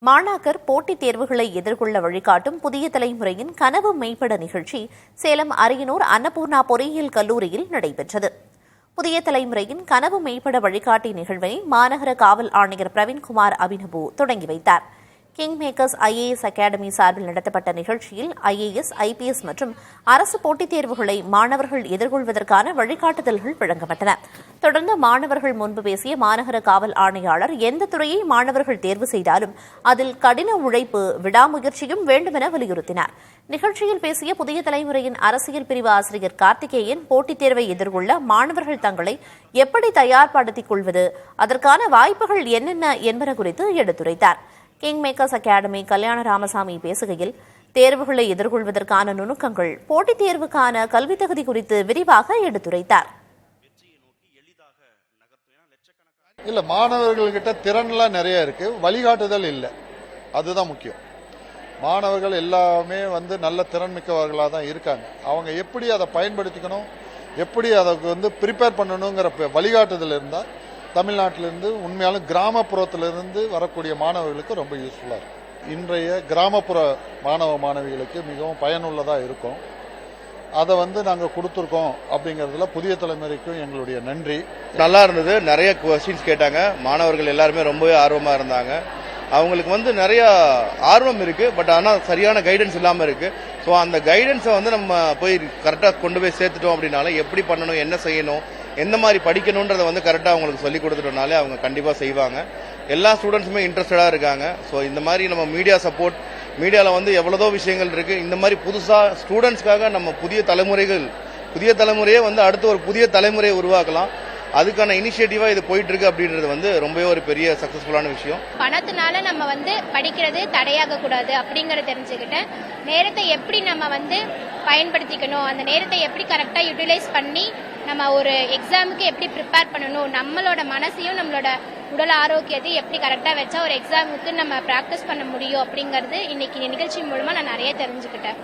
மாணாக்கர் போட்டித் தேர்வுகளை எதிர்கொள்ள வழிகாட்டும் புதிய தலைமுறையின் கனவு மெய்ப்பட நிகழ்ச்சி சேலம் அரியனூர் அன்னபூர்ணா பொறியியல் கல்லூரியில் நடைபெற்றது. புதிய தலைமுறையின் கனவு மெய்ப்பட வழிகாட்டி நிகழ்வினை மாநகர காவல் ஆணையர் பிரவீன்குமார் அபினவு தொடங்கி வைத்தார். கிங் மேக்கர்ஸ் ஐஏஎஸ் அகாடமி சார்பில் நடத்தப்பட்ட நிகழ்ச்சியில் ஐஏஎஸ், ஐபிஎஸ் மற்றும் அரசு போட்டித் தேர்வுகளை மாணவர்கள் எதிர்கொள்வதற்கான வழிகாட்டுதல்கள் வழங்கப்பட்டன. தொடர்ந்து மாணவர்கள் முன்பு பேசிய மாநகர காவல் ஆணையாளர், எந்த துறையை மாணவர்கள் தேர்வு செய்தாலும் அதில் கடின உழைப்பு, விடாமுயற்சியும் வேண்டுமென வலியுறுத்தினார். நிகழ்ச்சியில் பேசிய புதிய தலைமுறையின் அரசியல் பிரிவு ஆசிரியர் கார்த்திகேயன், போட்டித் தேர்வை எதிர்கொள்ள மாணவர்கள் தங்களை எப்படி தயார்படுத்திக் கொள்வது, அதற்கான வாய்ப்புகள் என்னென்ன என்பன குறித்து எடுத்துரைத்தார். கிங் மேக்கர்ஸ் அகாடமி கல்யாண ராமசாமி பேசுகையில், தேர்வுகளை எதிர்கொள்வதற்கான நுணுக்கங்கள், போட்டித் தேர்வுக்கான கல்வி தகுதி குறித்து விரிவாக எடுத்துரைத்தார். இல்ல, மாணவர்கள்கிட்ட திறன்லாம் நிறைய இருக்கு, வழிகாட்டுதல் இல்லை, அதுதான் முக்கியம். மாணவர்கள் எல்லாமே நல்ல திறன் மிக்கவர்களாக தான் இருக்காங்க. அவங்க எப்படி அதை பயன்படுத்திக்கணும், எப்படி அதை ப்ரிப்பேர் பண்ணணுங்கிற வழிகாட்டுதல் இருந்தால் தமிழ்நாட்டிலிருந்து உண்மையாலும் கிராமப்புறத்திலிருந்து வரக்கூடிய மாணவர்களுக்கு ரொம்ப யூஸ்ஃபுல்லாக இருக்கும். இன்றைய கிராமப்புற மாணவ மாணவிகளுக்கு மிகவும் பயனுள்ளதாக இருக்கும். அதை நாங்கள் கொடுத்துருக்கோம் அப்படிங்கிறதுல புதிய தலைமுறைக்கும் எங்களுடைய நன்றி. நல்லா இருந்தது. நிறைய கொஸ்டின்ஸ் கேட்டாங்க. மாணவர்கள் எல்லாருமே ரொம்பவே ஆர்வமாக இருந்தாங்க. அவங்களுக்கு நிறைய ஆர்வம் இருக்கு, பட் ஆனால் சரியான கைடன்ஸ் இல்லாமல் இருக்கு. ஸோ அந்த கைடன்ஸை நம்ம போய் கரெக்டாக கொண்டு போய் சேர்த்துட்டோம் அப்படின்னால எப்படி பண்ணணும், என்ன செய்யணும், எந்த மாதிரி படிக்கணுன்றதை கரெக்டாக அவங்களுக்கு சொல்லி கொடுத்துட்டோம்னாலே அவங்க கண்டிப்பாக செய்வாங்க. எல்லா ஸ்டூடெண்ட்ஸுமே இன்ட்ரெஸ்டடாக இருக்காங்க. ஸோ இந்த மாதிரி நம்ம மீடியா சப்போர்ட், மீடியாவில் எவ்வளவோ விஷயங்கள் இருக்கு. இந்த மாதிரி புதுசாக ஸ்டூடெண்ட்ஸ்க்காக நம்ம புதிய தலைமுறையே அடுத்து ஒரு புதிய தலைமுறையை உருவாக்கலாம். அதுக்கான இனிஷியேட்டிவா இது போயிட்டு இருக்கு அப்படின்றது ரொம்பவே ஒரு பெரிய சக்சஸ்ஃபுல்லான விஷயம். பணத்தினால நம்ம படிக்கிறது தடையாக கூடாது அப்படிங்கறத தெரிஞ்சுக்கிட்டேன். நேரத்தை எப்படி நம்ம பயன்படுத்திக்கணும், அந்த நேரத்தை எப்படி கரெக்டா யூட்டிலைஸ் பண்ணி நம்ம ஒரு எக்ஸாமுக்கு எப்படி ப்ரிப்பேர் பண்ணணும், நம்மளோட மனசையும் நம்மளோட உடல் ஆரோக்கியத்தையும் எப்படி கரெக்டா வச்சா ஒரு எக்ஸாமுக்கு நம்ம பிராக்டிஸ் பண்ண முடியும் அப்படிங்கறது இன்னைக்கு நிகழ்ச்சி மூலமா நான் நிறைய தெரிஞ்சுக்கிட்டேன்.